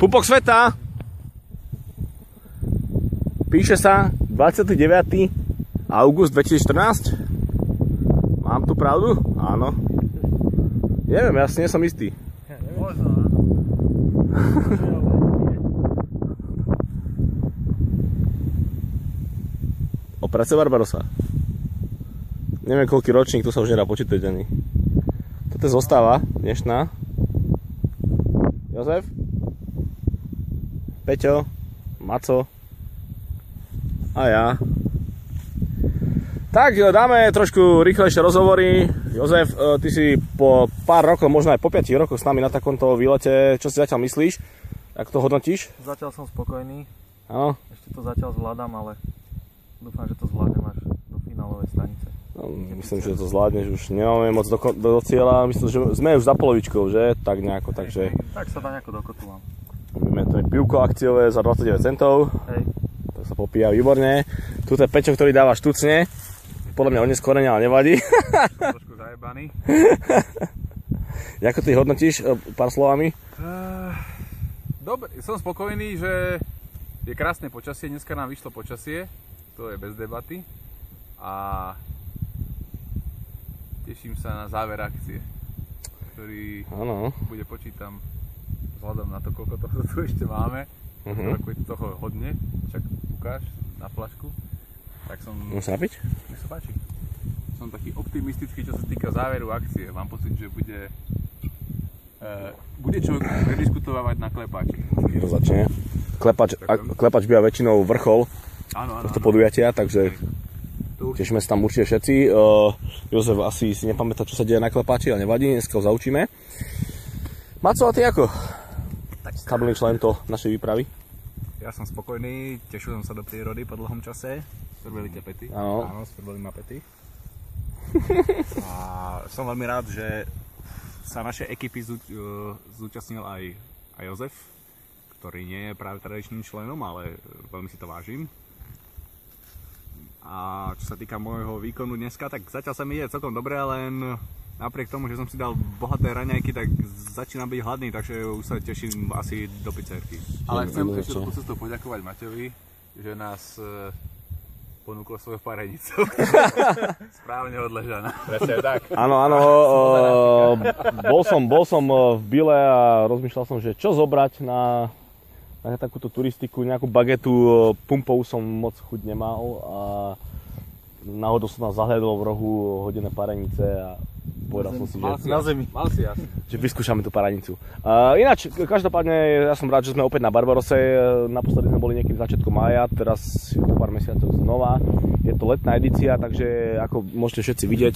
Pupok sveta. Píše sa 29. august 2014. Mám tu pravdu? Áno. Neviem, ja si nie som istý. Možno. Operácia Barbarossa. Neviem, koľký ročník, tu sa už nedá počítať ani. Toto je zostava dnešná. Jozef? Peťo? Maco? A ja. Tak, dáme trošku rýchlejšie rozhovory. Jozef, ty si po pár rokoch, možno aj po 5 rokoch s nami na takomto výlete. Čo si zatiaľ myslíš? Ako to hodnotíš? Zatiaľ som spokojný. Áno. Ešte to zatiaľ zvládam, ale dúfam, že to zvládnem až do finálovej stanice. No, myslím, že to zvládneš, už nemáme moc do cieľa. Myslím, že sme už za polovičkou, že? Tak nejako, takže... Tak sa dá nejako dokotulám. Máme to pivko akciové za 29 centov. Hej. To sa popíja výborne. Tu je Peťo, ktorý dáva štucne. Podľa mňa oneskorene, ale nevadí. Trošku zajebaný. Ako ty hodnotíš pár slovami? Dobre, som spokojný, že je krásne počasie. Dneska nám vyšlo počasie. To je bez debaty. A teším sa na záver akcie, ktorý bude, počítam, vzhľadom na to, koľko toho tu ešte máme. Roku je toho hodne, však ukáž na flašku. Tak som... Môžem sa napiť? Nech sa páči. Som taký optimistický, čo sa týka záveru akcie. Mám pocit, že bude človek prediskutovať na klepáči. Začne. Klepač býva väčšinou vrchol tohto podujatia, takže tešíme sa tam určite všetci. Jozef asi si nepamätá, čo sa deje na klepáči, ale nevadí, dneska ho zaučíme. Maco, a ty ako? Stabilný člen to našej výpravy? Ja som spokojný, tešil som sa do prírody po dlhom čase. Svrbeli ťa pety? Áno, svrbeli ma pety. A som veľmi rád, že sa našej ekipy zúčastnil aj Jozef, ktorý nie je práve tradičným členom, ale veľmi si to vážim. A čo sa týka môjho výkonu dneska, tak zatiaľ sa mi ide celkom dobre, len napriek tomu, že som si dal bohaté raňajky, tak začínam byť hladný, takže už sa teším asi do pizzerky. Ale chcem ešte do cestou poďakovať Matejovi, že nás ponúklo svoju parenicu. Správne odležaná. Presne tak. Áno, bol som v Bile a rozmýšľal som, že čo zobrať na takúto turistiku, nejakú bagetu pumpovú som moc chuť nemal a náhodou som nás zahľadol v rohu hodené parenice a povedal som si, že na zemi. Mal si jasný. Že vyskúšame tú paranicu. Ináč, každopádne ja som rád, že sme opäť na Barbarose. Naposledy sme boli niekedy začiatkom mája, teraz po pár mesiacov znova. Je to letná edícia, takže ako môžete všetci vidieť,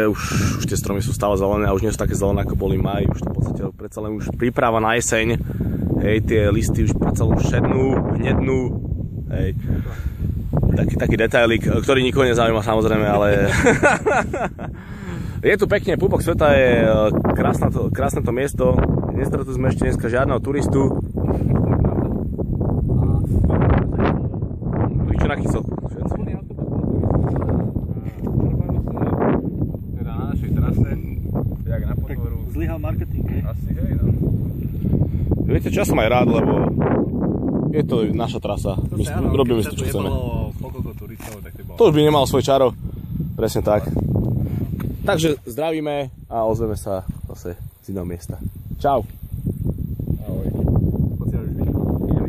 už tie stromy sú stále zelené a už nie sú také zelené, ako boli v máji. Už to v podstate predsa len už príprava na jeseň. Hej, tie listy už predsa len šednú, hnednú. Hej. Taký detailik, ktorý nikoho nezaujíma samozrejme, ale je tu pekne, Pupok sveta je krásne to miesto. Nestretli sme ešte dneska žiadneho turistu. Čo na kyselku? Teda na našej trase, jak na podvoru. Zlyhal marketing, hej? Asi hej, no. Viete čo, ja som aj rád, lebo je to naša trasa. Robíme si to, čo chceme. To už by nemalo svoj čaro. Presne tak. Takže zdravíme a ozveme sa zase z iného miesta. Čau.